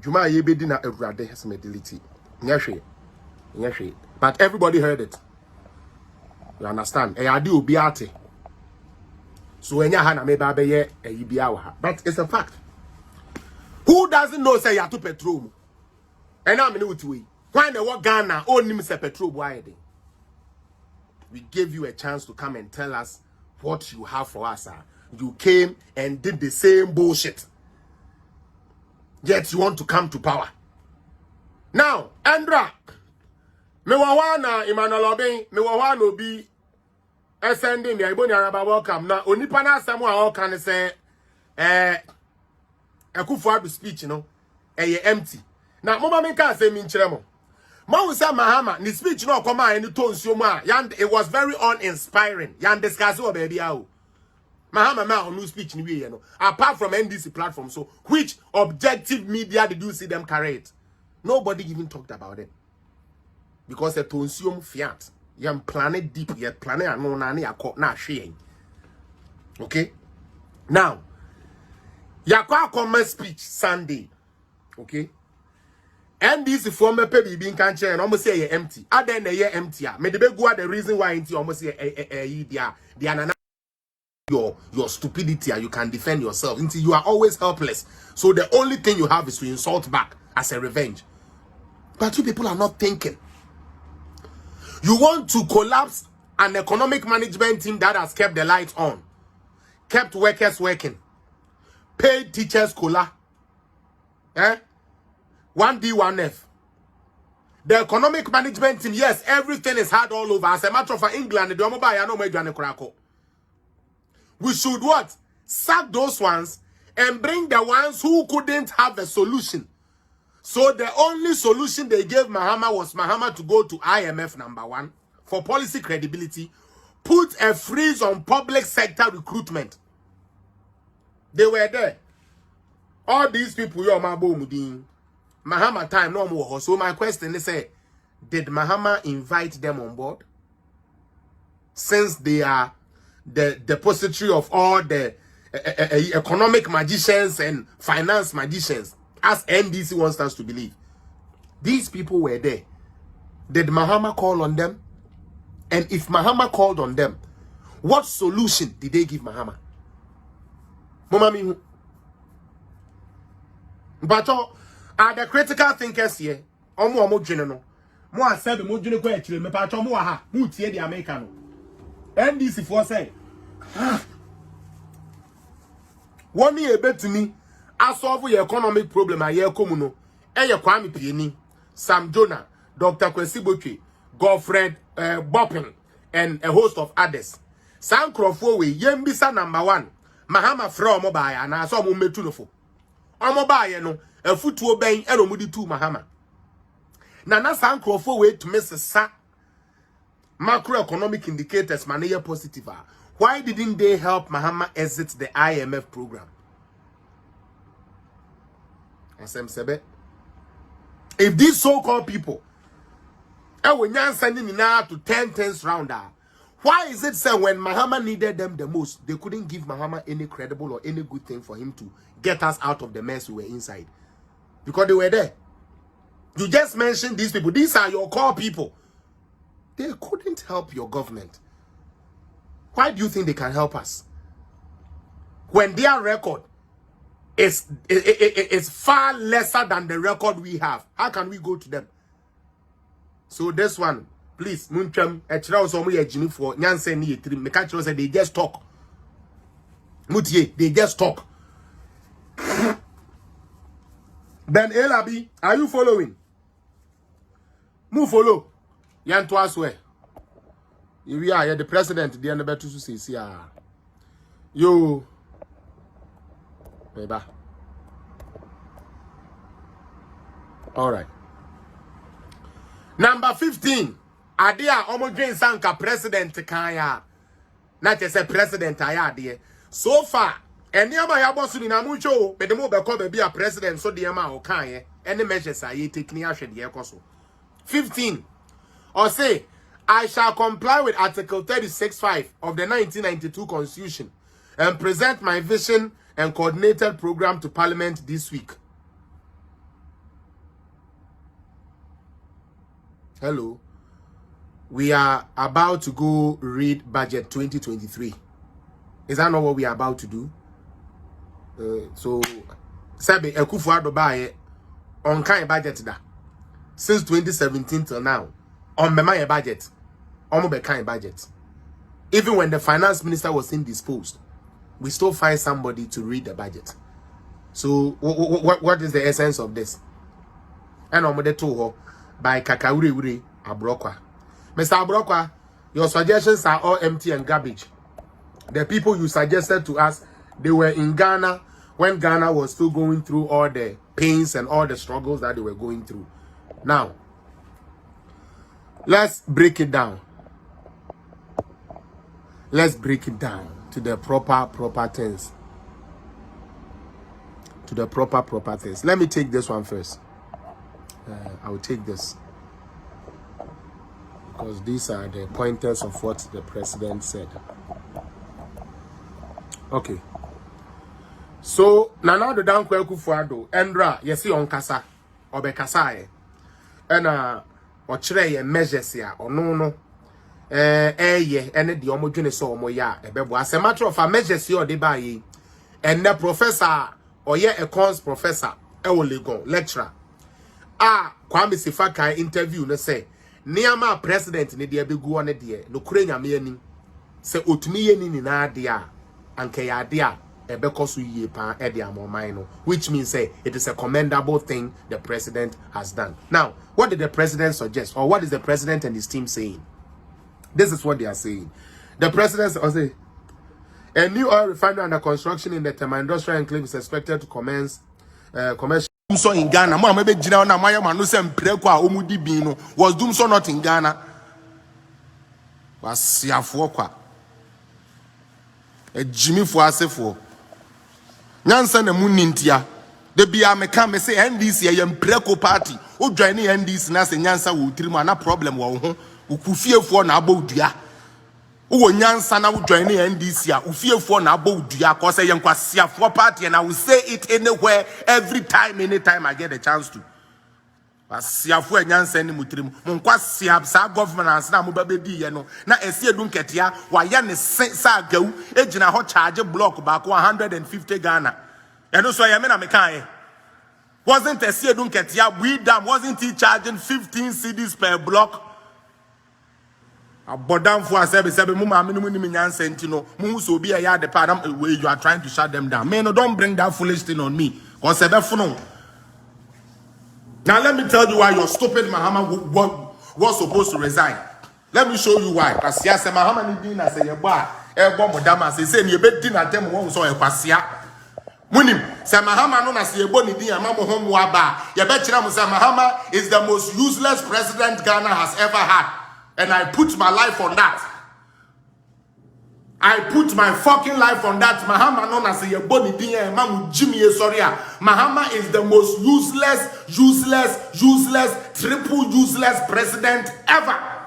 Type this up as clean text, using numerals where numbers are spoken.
Juma yebedi na Evrade has medility. Nyashe. But everybody heard it. You understand? Eyadi obiate. So enya hana me ba beye eyibia wa. But it's a fact. Who doesn't know say yatu petrol? And I'm new to it. Why the what Ghana only say petrol why? We gave you a chance to come and tell us what you have for us. You came and did the same bullshit. Yet you want to come to power. Now, Andra, me wawana Emmanuel Obey, me wawana obi sending the Iboni Araba welcome. Now, onipa na asemu a all can say Akufo-Addo speech, you know, empty. Now, mama me can say minchire mo. Ma say Mahama, the speech no come out any tone so ma. It was very uninspiring. Yan discuss o baby how. Mahama ma on new speech ni we you know. Apart from NDC platform, so which objective media did you see them carry it? Nobody even talked about it. Because the tonsium fiat. Yam planet deep yet planet no nani akọ na hwe. Okay? Now, yakwa comment speech Sunday. Okay? NDC former baby being cancer and almost say empty. Other than the empty. Me the go the reason why empty almost say they your stupidity and you can defend yourself until you are always helpless. So the only thing you have is to insult back as a revenge. But you people are not thinking. You want to collapse an economic management team that has kept the lights on, kept workers working, paid teachers cola. 1D, 1F. The economic management team, yes, everything is hard all over. As a matter of fact, England, we should what? Sack those ones and bring the ones who couldn't have a solution. So the only solution they gave Mahama was Mahama to go to IMF #1 for policy credibility, put a freeze on public sector recruitment. They were there. All these people, Mahama time no more. So my question is, did Mahama invite them on board? Since they are the depository of all the economic magicians and finance magicians, as NDC wants us to believe. These people were there. Did Mahama call on them? And if Mahama called on them, what solution did they give Mahama? But are the critical thinkers here? Omo general. Mo asabe mo dwene ko akire me pa cho mo ha. Mo tie the American. NDC for say. One year betumi asolve your economic problem a ye komu no. Eye Kwame Pieni, Sam Jonah, Dr. Kwesi Botwe, Godfred Bopping, and a host of others. Sam Crawford we yembisa #1. Mahama from mobile and I saw metunofo. Mobile no a footwo ben and omudi to Mahama. Nana Sam Crawford way to miss sa macroeconomic indicators mania positive. Why didn't they help Mahama exit the IMF program? If these so-called people when sending now to 10 things round, why is it so when Mahama needed them the most, they couldn't give Mahama any credible or any good thing for him to get us out of the mess we were inside? Because they were there. You just mentioned these people. These are your core people. They couldn't help your government. Why do you think they can help us? When their record is far lesser than the record we have, how can we go to them? So this one, please, Muncham, for Nyanse ni etrim. Me can't say they just talk. Mutie, they just talk. Then Elabi, are you following? Move follow. Yan to us where? We are the president, the end of to say, you, baby. All right. Number 15. Adia Omogen Sanka President Kaya. Not just a president, I dear. So far, and near my boss in Amucho, but the mobile call be a president, so the amount of Kaya, any measures I take near the 15. Or say, I shall comply with Article 36(5) of the 1992 Constitution and present my vision and coordinated program to Parliament this week. Hello. We are about to go read budget 2023. Is that not what we are about to do? So, Sabi Ekufuado bae on kind budget da. Since 2017 till now, on my budget, on my kind budget. Even when the finance minister was indisposed, we still find somebody to read the budget. So, what is the essence of this? And on the two by Kakauri Abrokwa. Mr. Abrokwa, your suggestions are all empty and garbage. The people you suggested to us, they were in Ghana when Ghana was still going through all the pains and all the struggles that they were going through. Now, let's break it down. Let's break it down to the proper things. To the proper things. Let me take this one first. I will take this. Because these are the pointers of what the president said. Okay. So, Nana do Dan Kufuado, Endra, yesi on kasa, obe kasa and ochire measures ya, or no. Ye, and the homogeneous so moya, as a matter of a measures or debay, and the professor, or ye a cons professor, Ewoligon, lecturer. Kwame Sifaka interview, no say, Niama president, ni dia bigu on dear, no crania meaning, say utmi ni na dia, and kaya dia. Which means say it is a commendable thing the president has done. Now, what did the president suggest, or what is the president and his team saying? This is what they are saying. The president say a new oil refinery under construction in the Tema Industrial Enclave is expected to commence commercial. So in Ghana, was Doomso not in Ghana? Was Siafuokwa a Jimmy Fuasefo. Nyansa na munintia de bia meka me say NDC yam preko party o join NDC na say nyansa wo tirimu na problem wo ho ukufiefo na abodua wo nyansa na wo join NDC a ufiefo na abodua cause yen kwasiafo party and I will say it anywhere every time anytime I get a chance to asiafo nyansa ni mutirimu monkwasiab sa governance na mobabedi ye no na esie dun ketia wa ya ne sa gawu ejina ho charge block back 150 Ghana and so ya me na mekan wasn't esie dun ketia we dam wasn't he charging 15 cedis per block abodam for sebe mu ma me no ni nyansa ntino mu so obi ya de pa you are trying to shut them down. Man, no, don't bring that foolish thing on me cause sebe funo. Now let me tell you why your stupid Mahama was supposed to resign. Let me show you why. Because yes, Mahama ni dina say yeba ebo modama say ni ebe dina tem won so ekwasia. Munim say Mahama no na say ebo ni dina ma mo hom wa ba. Yebe kira mo say Mahama is the most useless president Ghana has ever had. And I put my life on that. I put my fucking life on that. Mahama no na say boni dinya mamu Jimmy Soria. Mahama is the most useless, triple useless president ever.